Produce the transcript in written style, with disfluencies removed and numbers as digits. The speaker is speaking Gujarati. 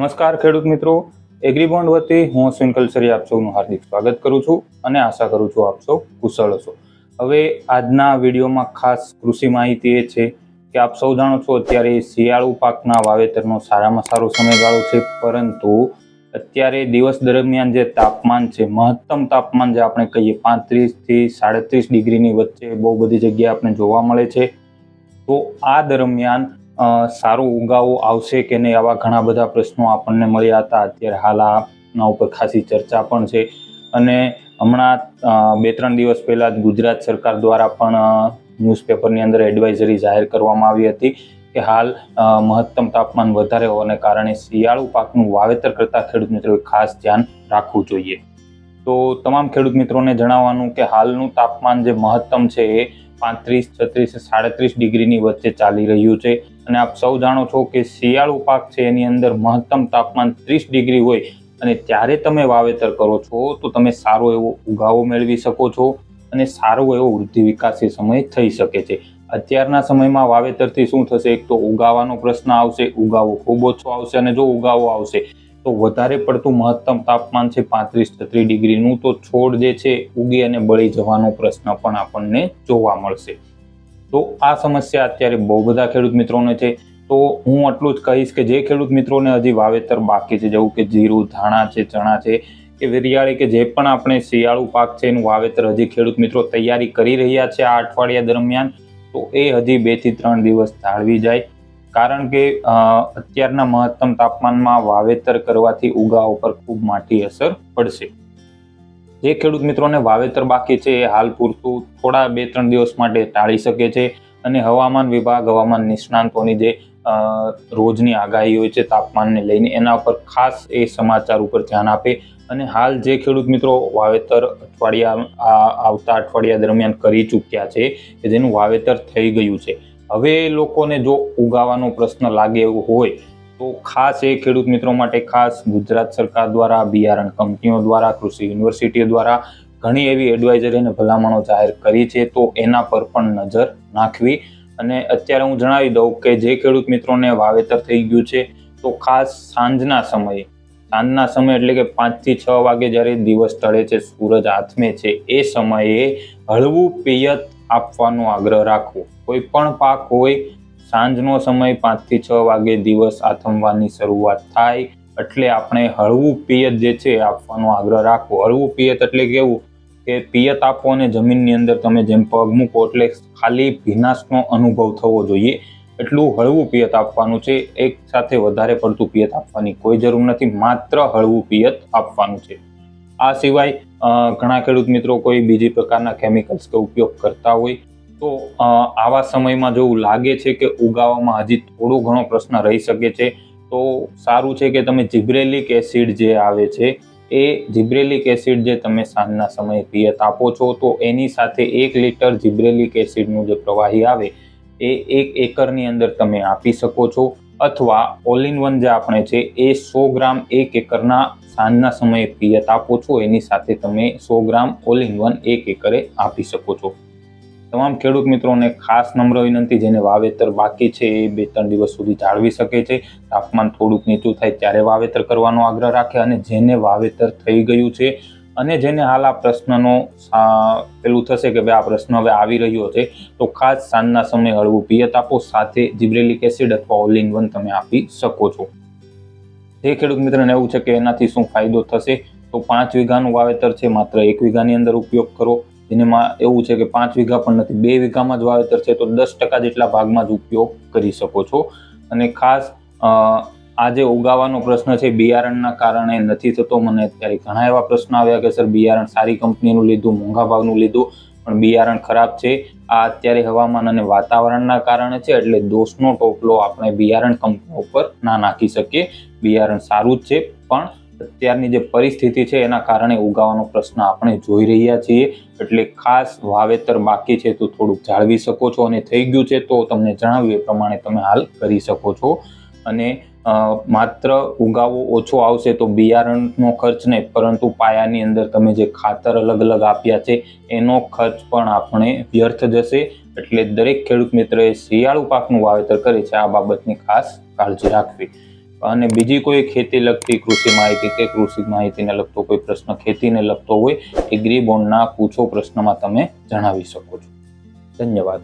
નમસ્કાર ખેડૂત મિત્રો, એગ્રીબોન્ડ વતી હું અશ્વિન કલસરી આપ સૌનું હાર્દિક સ્વાગત કરું છું અને આશા કરું છું આપ સૌ કુશળ હશો। હવે આજના વિડીયોમાં ખાસ કૃષિ માહિતી એ છે કે આપ સૌ જાણો છો અત્યારે શિયાળુ પાકના વાવેતરનો સારામાં સારો સમયગાળો છે, પરંતુ અત્યારે દિવસ દરમિયાન જે તાપમાન છે, મહત્તમ તાપમાન જે આપણે કહીએ 35 થી 37 ડિગ્રીની વચ્ચે બહુ બધી જગ્યાએ આપણે જોવા મળે છે। તો આ દરમિયાન સારો ઉગાવો આવશે કે નહીં, આવા ઘણા બધા પ્રશ્નો આપણને મળ્યા હતા। અત્યારે હાલ આના ઉપર ખાસી ચર્ચા પણ છે અને હમણાં 2-3 દિવસ પહેલા જ ગુજરાત સરકાર દ્વારા પણ ન્યૂઝપેપરની અંદર એડવાઇઝરી જાહેર કરવામાં આવી હતી કે હાલ મહત્તમ તાપમાન વધારે હોવાને કારણે શિયાળુ પાકનું વાવેતર કરતા ખેડૂત મિત્રોએ ખાસ ધ્યાન રાખવું જોઈએ। તો તમામ ખેડૂત મિત્રોને જણાવવાનું કે હાલનું તાપમાન જે મહત્તમ છે એ 35, 36, 37 ડિગ્રીની વચ્ચે ચાલી રહ્યું છે અને આપ સૌ જાણો છો કે શિયાળુ પાક છે એની અંદર મહત્તમ તાપમાન 30 ડિગ્રી હોય અને ત્યારે તમે વાવેતર કરો છો તો તમે સારો એવો ઉગાવો મેળવી શકો છો અને સારો એવો વૃદ્ધિ વિકાસી સમય થઈ શકે છે। અત્યારના સમયમાં વાવેતરથી શું થશે, એક તો ઉગાવાનો પ્રશ્ન આવશે, ઉગાવો ખૂબ ઓછો આવશે અને જો ઉગાવો આવશે તો વધારે પડતું મહત્તમ તાપમાન છે 35-36 ડિગ્રીનું, તો છોડ જે છે ઉગી અને બળી જવાનો પ્રશ્ન પણ આપણને જોવા મળશે। તો આ સમસ્યા અત્યારે બહુ બધા ખેડૂત મિત્રોને છે। તો હું આટલું જ કહીશ કે જે ખેડૂત મિત્રોને હજી વાવેતર બાકી છે, જેવું કે જીરું, ધાણા છે, ચણા છે કે વેરિયાળી કે જે પણ આપણે શિયાળુ પાક છે એનું વાવેતર હજી ખેડૂત મિત્રો તૈયારી કરી રહ્યા છે આ અઠવાડિયા દરમિયાન, તો એ હજી 2 થી 3 દિવસ જાળવી જાય, કારણ કે અત્યારના મહત્તમ તાપમાનમાં વાવેતર કરવાથી ઉગાવ પર ખૂબ મોટી અસર પડશે। જે ખેડૂત મિત્રોને વાવેતર બાકી છે એ હાલ પૂરતું થોડા 2-3 દિવસ માટે ટાળી શકે છે અને હવામાન વિભાગ, હવામાન નિષ્ણાંતોની જે રોજની આગાહી હોય છે તાપમાનને લઈને, એના ઉપર ખાસ એ સમાચાર ઉપર ધ્યાન આપે અને હાલ જે ખેડૂત મિત્રો વાવેતર આવતા અઠવાડિયા દરમિયાન કરી ચૂક્યા છે કે જેનું વાવેતર થઈ ગયું છે, હવે લોકોને જો ઉગાવાનો પ્રશ્ન લાગે એવું હોય તો ખાસ એ ખેડૂત મિત્રો માટે ખાસ ગુજરાત સરકાર દ્વારા, બિયારણ કંપનીઓ દ્વારા, કૃષિ યુનિવર્સિટીઓ દ્વારા ઘણી એવી એડવાઇઝરી અને ભલામણો જાહેર કરી છે, તો એના પર પણ નજર નાખવી। અને અત્યારે હું જણાવી દઉં કે જે ખેડૂત મિત્રોને વાવેતર થઈ ગયું છે તો ખાસ સાંજના સમયે એટલે કે 5 થી 6 વાગે જ્યારે દિવસ ઢળે છે, સૂરજ આથમે છે, એ સમયે હળવું પિયત આપવાનો આગ્રહ રાખવો। કોઈ પણ પાક હોય, સાંજનો સમય 5 થી 6 વાગે દિવસ આથમવાની શરૂઆત થાય એટલે આપણે હળવું પિયત જે છે આપવાનો આગ્રહ રાખવો। હળવું પિયત એટલે કેવું કે પિયત આપો અને જમીનની અંદર તમે જેમ પગ મૂકો એટલે ખાલી ભીનાશનો અનુભવ થવો જોઈએ એટલું હળવું પિયત આપવાનું છે। એક સાથે વધારે પડતું પિયત આપવાની કોઈ જરૂર નથી, માત્ર હળવું પિયત આપવાનું છે। આ સિવાય ઘણા ખેડૂત મિત્રો કોઈ બીજી પ્રકારના કેમિકલ્સ કે ઉપયોગ કરતા હોય તો આવા સમયમાં જો લાગે છે કે ઉગાવામાં હજી થોડો ઘણો પ્રશ્ન રહી શકે છે તો સારું છે કે તમે જિબ્રેલિક એસિડ જે આવે છે એ જિબ્રેલિક એસિડ જે તમે સાંજના સમયે પિયત આપો છો તો એની સાથે 1 લિટર જિબ્રેલિક એસિડનું જે પ્રવાહી આવે એ 1 એકરની અંદર તમે આપી શકો છો, અથવા ઓલ ઇન વન જે આપણે છે એ 100 ગ્રામ 1 એકરના સાંજના સમયે પિયત આપો છો, એની સાથે તમે 100 ગ્રામ ઓલ ઇન વન 1 એકરે આપી શકો છો। તમામ ખેડૂત મિત્રોને ખાસ નમ્ર વિનંતી, જેને વાવેતર બાકી છે એ 2-3 દિવસ સુધી જાળવી શકે છે, તાપમાન થોડુંક નીચું થાય ત્યારે વાવેતર કરવાનો આગ્રહ રાખે, અને જેને વાવેતર થઈ ગયું છે અને જેને હાલ આ પ્રશ્નનો પેલું થશે કે ભાઈ આ પ્રશ્ન હવે આવી રહ્યો છે તો ખાસ સાંજના સમયે હળવું પિયત આપો, સાથે જિબ્રેલિક એસિડ અથવા ઓલ ઇન વન તમે આપી શકો છો। જે ખેડૂત મિત્રોને એવું છે કે એનાથી શું ફાયદો થશે તો 5 વીઘાનું વાવેતર છે, માત્ર 1 વીઘાની અંદર ઉપયોગ કરો। જેમાં એવું છે કે 5 વીઘા પણ નથી, 2 વીઘામાં જ વાવેતર છે તો 10% જેટલા ભાગમાં જ ઉપયોગ કરી શકો છો। અને ખાસ આ જે ઉગાવાનો પ્રશ્ન છે બિયારણના કારણે નથી થતો, મને અત્યારે ઘણા એવા પ્રશ્ન આવ્યા કે સર બિયારણ સારી કંપનીનું લીધું, મોંઘા ભાવનું લીધું પણ બિયારણ ખરાબ છે। આ અત્યારે હવામાન અને વાતાવરણના કારણે છે, એટલે દોષનો ટોપલો આપણે બિયારણ કંપનીઓ ઉપર ના નાખી શકીએ। બિયારણ સારું જ છે પણ અત્યારની જે પરિસ્થિતિ છે એના કારણે ઉગાવાનો પ્રશ્ન આપણે જોઈ રહ્યા છીએ, એટલે ખાસ વાવેતર બાકી છે તો થોડુંક જાળવી શકો છો, અને થઈ ગયું છે તો તમને જણાવ્યું એ પ્રમાણે તમે હાલ કરી શકો છો। અને માત્ર ઉગાવો ઓછો આવશે તો બિયારણનો ખર્ચ નહીં, પરંતુ પાયાની અંદર તમે જે ખાતર અલગ અલગ આપ્યા છે એનો ખર્ચ પણ આપણે વ્યર્થ જશે। એટલે દરેક ખેડૂત મિત્રએ શિયાળુ પાકનું વાવેતર કરે છે આ બાબતની ખાસ કાળજી રાખવી। અને બીજી કોઈ ખેતી લગતી કૃષિ માહિતી કે કૃષિ માહિતીને લગતો કોઈ પ્રશ્ન ખેતીને લગતો હોય, એગ્રી બોન્ડના પૂછો પ્રશ્નમાં તમે જણાવી શકો છો. ધન્યવાદ.